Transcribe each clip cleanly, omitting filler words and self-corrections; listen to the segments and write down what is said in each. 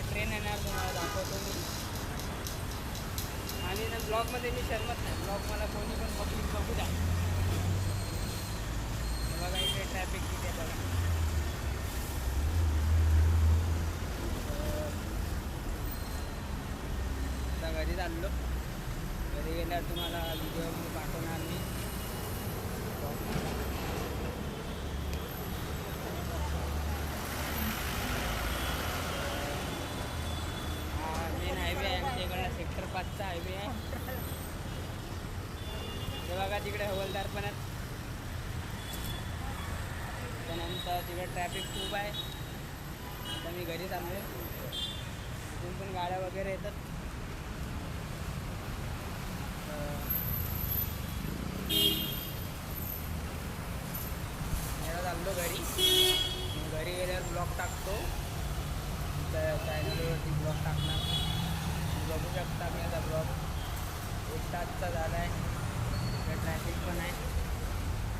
Train येणार तुम्हाला दाखवतो मी. आणि ना ब्लॉगमध्ये मी शर्मत नाही, ब्लॉग मला कोणी पण पब्लिक बघू द्या. बघा इकडे ट्रॅफिक किती आहे बघा. आता घरी चाललो, घरी गेल्यावर तुम्हाला व्हिडिओ पाठवणार मी. मेन हायवे आहे आमच्या इकडला, सेक्टर 5चा हायवे आहे. ते बघा तिकडे हवालदार पण आहेत. त्यानंतर तिकडे ट्रॅफिक खूप आहे. आता मी घरी चाललो, तिथून पण गाड्या वगैरे येतात. चाललो घरी, घरी गेल्यावर ब्लॉग टाकतो त्या चॅनलवरती, ब्लॉग टाकणार. बघू शकता मी आता ब्लॉग 1 तासचा झाला आहे. ट्रॅफिक पण आहे,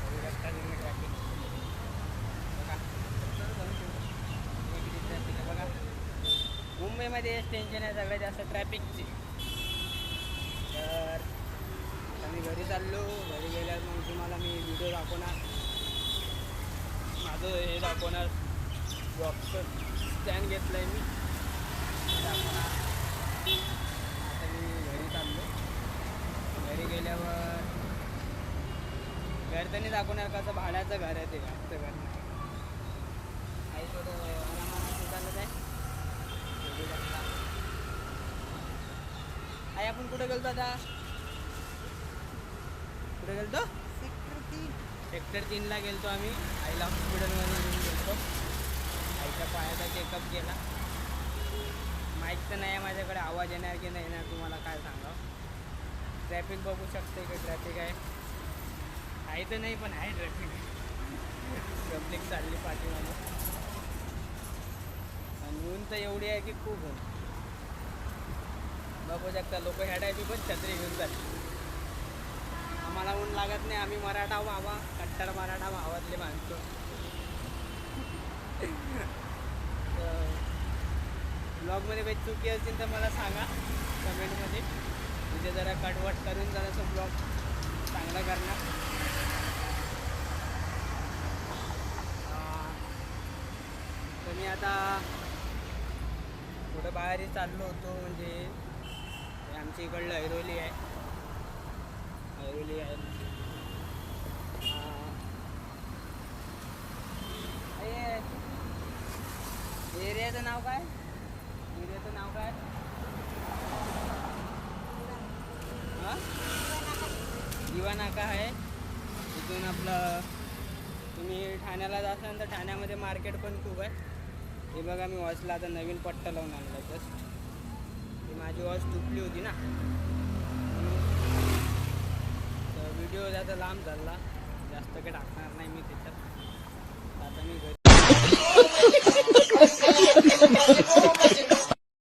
बघू शकता तुम्ही ट्रॅफिक बघा. ट्रॅफिक आहे बघा. मुंबईमध्ये टेन्शन आहे सगळ्यात जास्त ट्रॅफिकची. तर आता मी घरी चाललो, घरी गेल्यावर मग तुम्हाला मी व्हिडिओ दाखवणार, माझं हे दाखवणार. ब्लॉगचं स्टँड घेतलं आहे मी, दाखवणार. आता मी घरी चाललो, घरी गेल्यावर घर तरी दाखवणार कसं भाड्याचं घर आहे ते. आमचं घर आई थोडं आरामात चालत आहे. आई आपण कुठे गेलतो आता? कुठे गेलतो? सेक्टर 3ला गेलतो आम्ही. आईला हॉस्पिटलमध्ये घेऊन गेलतो. आईच्या पायाचा चेकअप केला. माईक तर नाही आहे माझ्याकडे, आवाज येणार की नाही येणार तुम्हाला काय सांगावं. ट्रॅफिक बघू शकते, इकडे ट्रॅफिक आहे तर नाही पण आहे ट्रॅफिक. पब्लिक चालली पाठीमागे आणि ऊन तर एवढी आहे की खूप ऊन. बघू शकता लोक ह्या टायपी पण छत्री घेऊन जाते. आम्हाला ऊन लागत नाही, आम्ही मराठा भावा, कट्टर मराठा भावातले माणसं. ब्लॉगमध्ये काही चुकी असतील तर मला सांगा कमेंटमध्ये. तिथे जरा कटवट करून जरासं ब्लॉग चांगला करणार. तर मी आता थोडं बाहेरही चाललो होतो, म्हणजे आमच्या इकडलं ऐरोली आहे. ऐरोली आहे. एरियाचं नाव काय? एरियाचं नाव काय? हां, दिवा नाका आहे. इथून आपलं तुम्ही ठाण्याला जासाल तर ठाण्यामध्ये मार्केट पण खूप आहे. हे बघा मी वॉचला आता नवीन पट्टा लावून आणला. जस्ट ती माझी वॉच तुटली होती ना, तर व्हिडिओ जास्त लांब झाला, जास्त काही टाकणार नाही मी त्याच्यात. आता मी घरी